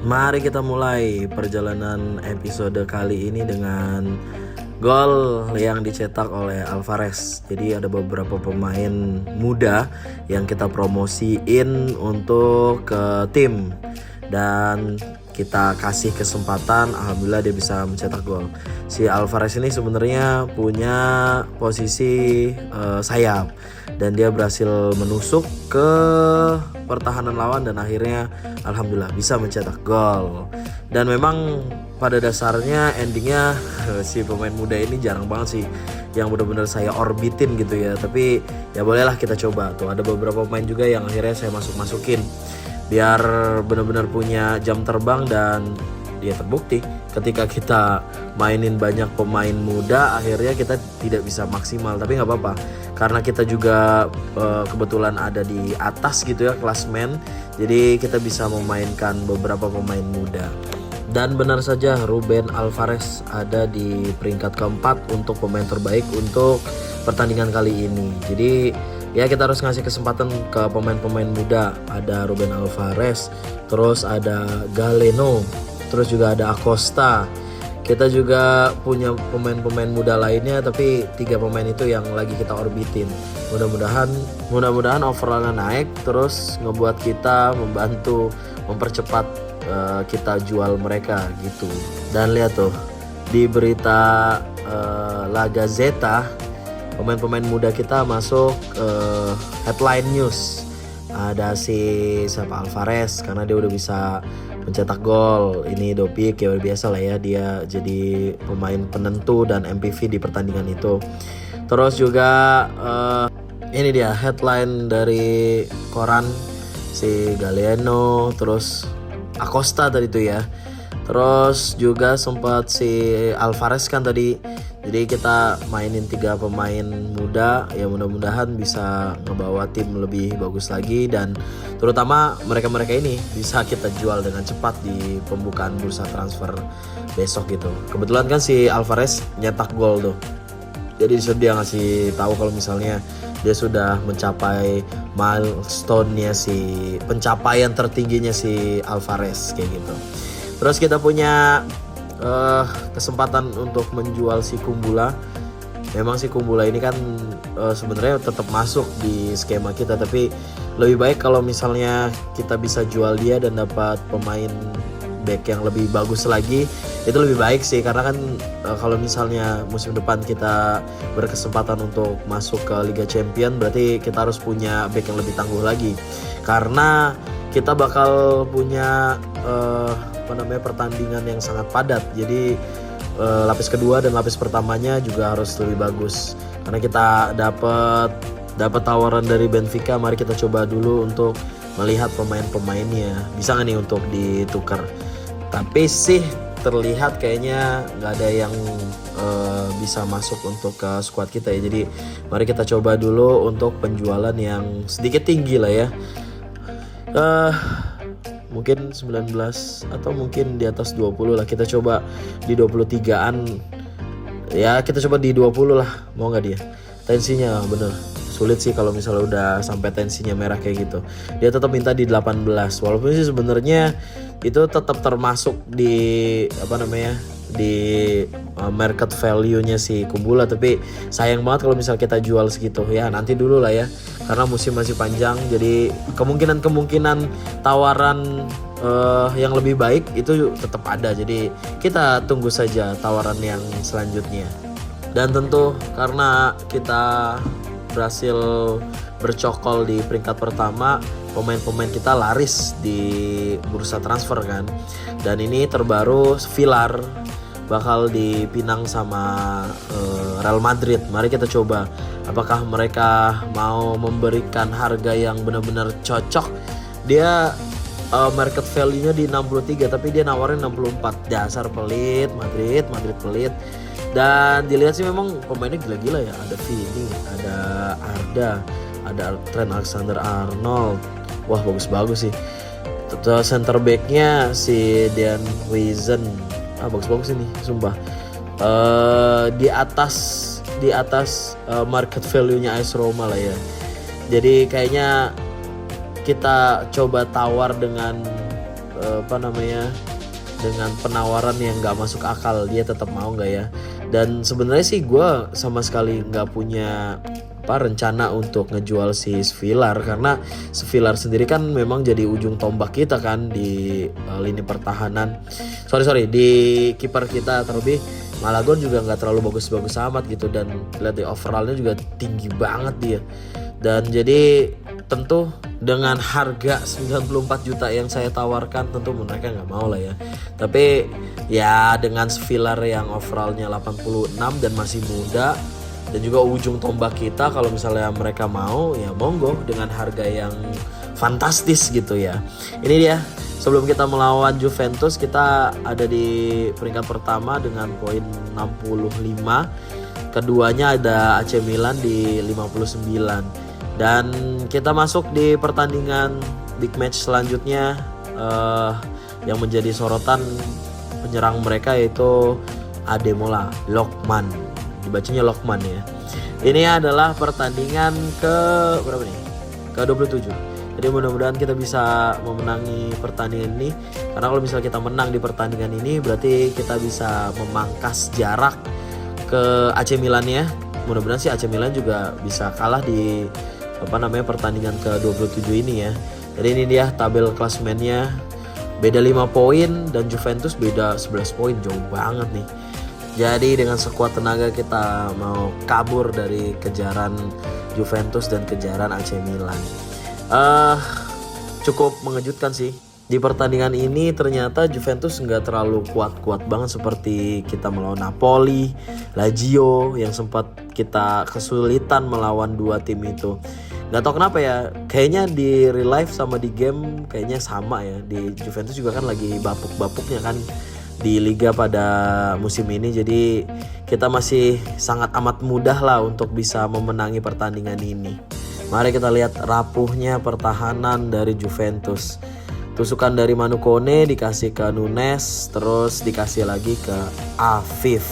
Mari kita mulai perjalanan episode kali ini dengan gol yang dicetak oleh Alvarez. Jadi ada beberapa pemain muda yang kita promosiin untuk ke tim dan kita kasih kesempatan. Alhamdulillah dia bisa mencetak gol. Si Alvarez ini sebenarnya punya posisi sayap dan dia berhasil menusuk ke pertahanan lawan dan akhirnya alhamdulillah bisa mencetak gol. Dan memang pada dasarnya endingnya si pemain muda ini jarang banget sih yang benar-benar saya orbitin gitu ya. Tapi ya bolehlah kita coba. Tuh ada beberapa pemain juga yang akhirnya saya masukin biar benar-benar punya jam terbang. Dan dia terbukti ketika kita mainin banyak pemain muda akhirnya kita tidak bisa maksimal. Tapi nggak apa-apa karena kita juga kebetulan ada di atas gitu ya klasmen, jadi kita bisa memainkan beberapa pemain muda. Dan benar saja Ruben Alvarez ada di peringkat keempat untuk pemain terbaik untuk pertandingan kali ini. Jadi ya kita harus ngasih kesempatan ke pemain-pemain muda. Ada Ruben Alvarez, terus ada Galeno, terus juga ada Acosta. Kita juga punya pemain-pemain muda lainnya, tapi 3 pemain itu yang lagi kita orbitin. Mudah-mudahan overallnya naik, terus ngebuat kita membantu mempercepat kita jual mereka gitu. Dan lihat tuh di berita La Gazzetta, pemain-pemain muda kita masuk headline news. Ada si Alvarez karena dia udah bisa mencetak gol. Ini Dopik ya biasa lah ya, dia jadi pemain penentu dan MPV di pertandingan itu. Terus juga ini dia headline dari koran, si Galeno, terus Acosta tadi tuh ya. Terus juga sempat si Alvarez kan tadi. Jadi kita mainin 3 pemain muda ya, mudah-mudahan bisa ngebawa tim lebih bagus lagi. Dan terutama mereka-mereka ini bisa kita jual dengan cepat di pembukaan bursa transfer besok gitu. Kebetulan kan si Alvarez nyetak gol tuh, jadi dia ngasih tahu kalau misalnya dia sudah mencapai milestone-nya, si pencapaian tertingginya si Alvarez kayak gitu. Terus kita punya kesempatan untuk menjual si Kumbula. Memang si Kumbula ini kan sebenarnya tetap masuk di skema kita, tapi lebih baik kalau misalnya kita bisa jual dia dan dapat pemain back yang lebih bagus lagi, itu lebih baik sih. Karena kan kalau misalnya musim depan kita berkesempatan untuk masuk ke Liga Champion, berarti kita harus punya back yang lebih tangguh lagi. Karena kita bakal punya pertandingan yang sangat padat. Jadi lapis kedua dan lapis pertamanya juga harus lebih bagus. Karena kita dapat tawaran dari Benfica, mari kita coba dulu untuk melihat pemain-pemainnya. Bisa nggak nih untuk ditukar? Tapi sih terlihat kayaknya nggak ada yang bisa masuk untuk ke squad kita ya. Jadi mari kita coba dulu untuk penjualan yang sedikit tinggi lah ya. Mungkin 19 atau mungkin di atas 20 lah. Kita coba di 23an. Ya kita coba di 20 lah. Mau gak dia? Tensinya bener sulit sih kalau misalnya udah sampai tensinya merah kayak gitu. Dia tetap minta di 18. Walaupun sih sebenarnya itu tetap termasuk di di market value-nya si Kumbula. Tapi sayang banget kalau misal kita jual segitu. Ya nanti dulu lah ya, karena musim masih panjang. Jadi kemungkinan tawaran yang lebih baik itu tetap ada. Jadi kita tunggu saja tawaran yang selanjutnya. Dan tentu karena kita berhasil bercokol di peringkat pertama, pemain-pemain kita laris di bursa transfer kan. Dan ini terbaru Villar bakal dipinang sama Real Madrid. Mari kita coba apakah mereka mau memberikan harga yang benar-benar cocok. Dia market value-nya di 63 tapi dia nawarin 64. Dasar pelit, Madrid pelit. Dan dilihat sih memang pemainnya gila-gila ya. Ada Vini, ada Arda, ada Trent Alexander-Arnold. Wah bagus-bagus sih. Center back-nya si Dean Huijsen. Bagus-bagus ini sumpah. Di atas market value-nya AS Roma lah ya. Jadi kayaknya kita coba tawar dengan dengan penawaran yang nggak masuk akal, dia tetap mau nggak ya? Dan sebenarnya sih gue sama sekali nggak punya rencana untuk ngejual si Svilar, karena Svilar sendiri kan memang jadi ujung tombak kita kan di lini pertahanan. Di kiper kita, terlebih Malagon juga nggak terlalu bagus-bagus amat gitu, dan lihat di overallnya juga tinggi banget dia. Dan jadi tentu dengan harga 94 juta yang saya tawarkan, tentu mereka nggak mau lah ya. Tapi ya dengan Svilar yang overallnya 86 dan masih muda, dan juga ujung tombak kita, kalau misalnya mereka mau ya monggo dengan harga yang fantastis gitu ya. Ini dia, sebelum kita melawan Juventus, kita ada di peringkat pertama dengan poin 65. Keduanya ada AC Milan di 59. Dan kita masuk di pertandingan big match selanjutnya, yang menjadi sorotan penyerang mereka yaitu Ademola Lookman, dibacanya Lookman ya. Ini adalah pertandingan ke berapa nih? Ke 27. Jadi mudah-mudahan kita bisa memenangi pertandingan ini, karena kalau misalnya kita menang di pertandingan ini berarti kita bisa memangkas jarak ke AC Milan ya. Mudah-mudahan sih AC Milan juga bisa kalah di pertandingan ke-27 ini ya. Jadi ini dia tabel klasemennya, beda 5 poin, dan Juventus beda 11 poin, jauh banget nih. Jadi dengan sekuat tenaga kita mau kabur dari kejaran Juventus dan kejaran AC Milan. Cukup mengejutkan sih. Di pertandingan ini ternyata Juventus nggak terlalu kuat-kuat banget seperti kita melawan Napoli, Lazio yang sempat kita kesulitan melawan dua tim itu. Nggak tahu kenapa ya, kayaknya di real life sama di game kayaknya sama ya. Di Juventus juga kan lagi bapuk-bapuknya kan di Liga pada musim ini. Jadi kita masih sangat amat mudah lah untuk bisa memenangi pertandingan ini. Mari kita lihat rapuhnya pertahanan dari Juventus. Tusukan dari Manu Kone dikasih ke Nunes, terus dikasih lagi ke Afif.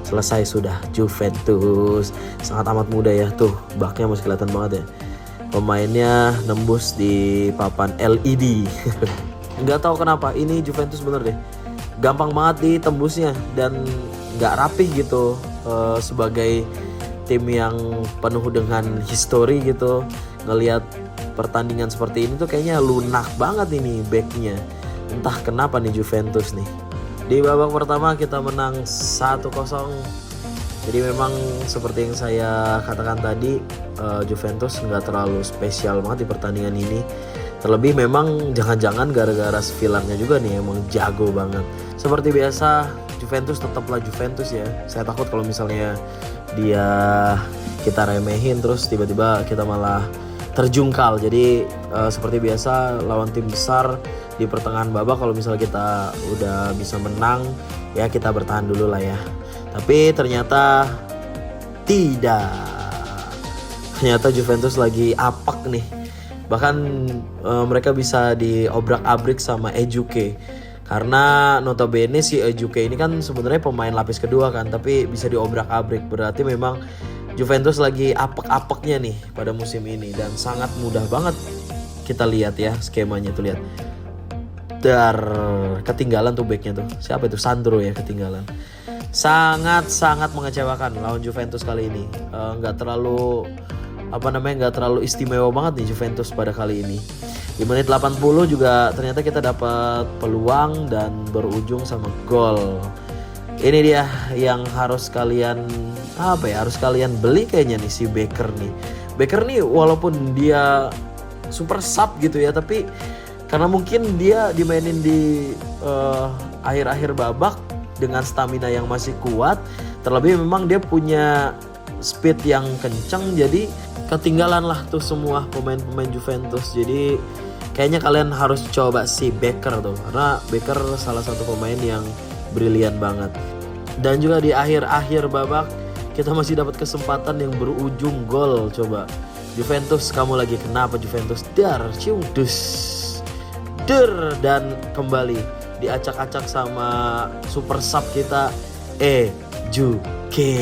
Selesai sudah Juventus. Sangat amat mudah ya, tuh baknya masih kelihatan banget ya. Pemainnya nembus di papan LED. Nggak tahu kenapa ini Juventus bener deh, gampang banget ditembusnya dan nggak rapih gitu. Sebagai tim yang penuh dengan histori gitu, ngelihat pertandingan seperti ini tuh kayaknya lunak banget ini backnya. Entah kenapa nih Juventus nih. Di babak pertama kita menang 1-0. Jadi memang seperti yang saya katakan tadi, Juventus nggak terlalu spesial banget di pertandingan ini. Terlebih memang jangan-jangan gara-gara Svilarnya juga nih emang jago banget. Seperti biasa Juventus tetaplah Juventus ya. Saya takut kalau misalnya kita remehin terus tiba-tiba kita malah terjungkal. Jadi seperti biasa lawan tim besar di pertengahan babak, kalau misalnya kita udah bisa menang ya kita bertahan dulu lah ya. Tapi ternyata tidak. Ternyata Juventus lagi apak nih. Bahkan mereka bisa diobrak-abrik sama Ejuke. Karena notabene si Ejuke ini kan sebenarnya pemain lapis kedua kan, tapi bisa diobrak-abrik. Berarti memang Juventus lagi apek-apeknya nih pada musim ini, dan sangat mudah banget kita lihat ya skemanya tuh, lihat. Ketinggalan tuh backnya tuh. Siapa itu? Sandro ya, ketinggalan. Sangat-sangat mengecewakan lawan Juventus kali ini. Nggak terlalu istimewa banget nih Juventus pada kali ini. Di menit 80 juga ternyata kita dapat peluang dan berujung sama gol. Ini dia yang harus kalian beli kayaknya nih, si Becker nih. Becker nih walaupun dia super sub gitu ya, tapi karena mungkin dia dimainin di akhir-akhir babak dengan stamina yang masih kuat. Terlebih memang dia punya speed yang kencang, jadi ketinggalan lah tuh semua pemain-pemain Juventus. Jadi kayaknya kalian harus coba si Becker tuh, karena Becker salah satu pemain yang brilian banget. Dan juga di akhir-akhir babak kita masih dapat kesempatan yang berujung gol. Coba Juventus, kamu lagi kenapa Juventus? Dan kembali diacak-acak sama super sub kita Ejuke.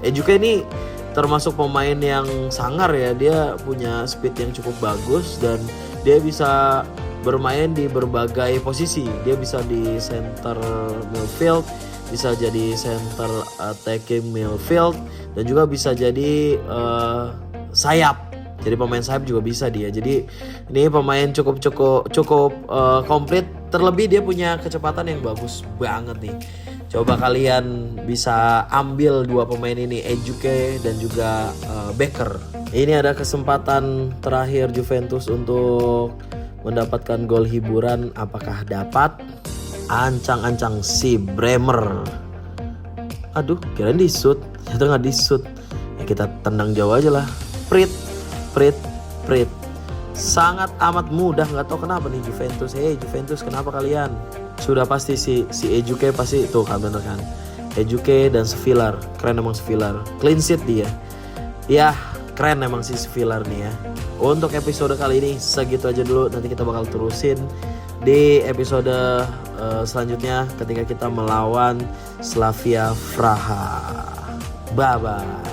Ejuke ini termasuk pemain yang sangar ya. Dia punya speed yang cukup bagus dan dia bisa bermain di berbagai posisi. Dia bisa di center midfield, bisa jadi center attacking midfield, dan juga bisa jadi sayap. Jadi pemain sayap juga bisa dia. Jadi ini pemain cukup komplit. Terlebih dia punya kecepatan yang bagus banget nih. Coba kalian bisa ambil dua pemain ini, Ejuke dan juga Becker. Ini ada kesempatan terakhir Juventus untuk mendapatkan gol hiburan. Apakah dapat? Ancang-ancang si Bremer. Aduh, kirain di-shoot. Ternyata nggak di-shoot. Ya kita tendang jauh aja lah. Prit. Sangat amat mudah, nggak tahu kenapa nih Juventus. Juventus, kenapa kalian? Sudah pasti si Ejuke pasti itu kan, bener kan? Ejuke dan Sevillar, keren emang Sevillar. Clean sheet dia. Ya, keren emang si Sevillar nih ya. Untuk episode kali ini segitu aja dulu. Nanti kita bakal terusin di episode selanjutnya ketika kita melawan Slavia Praha. Bye bye.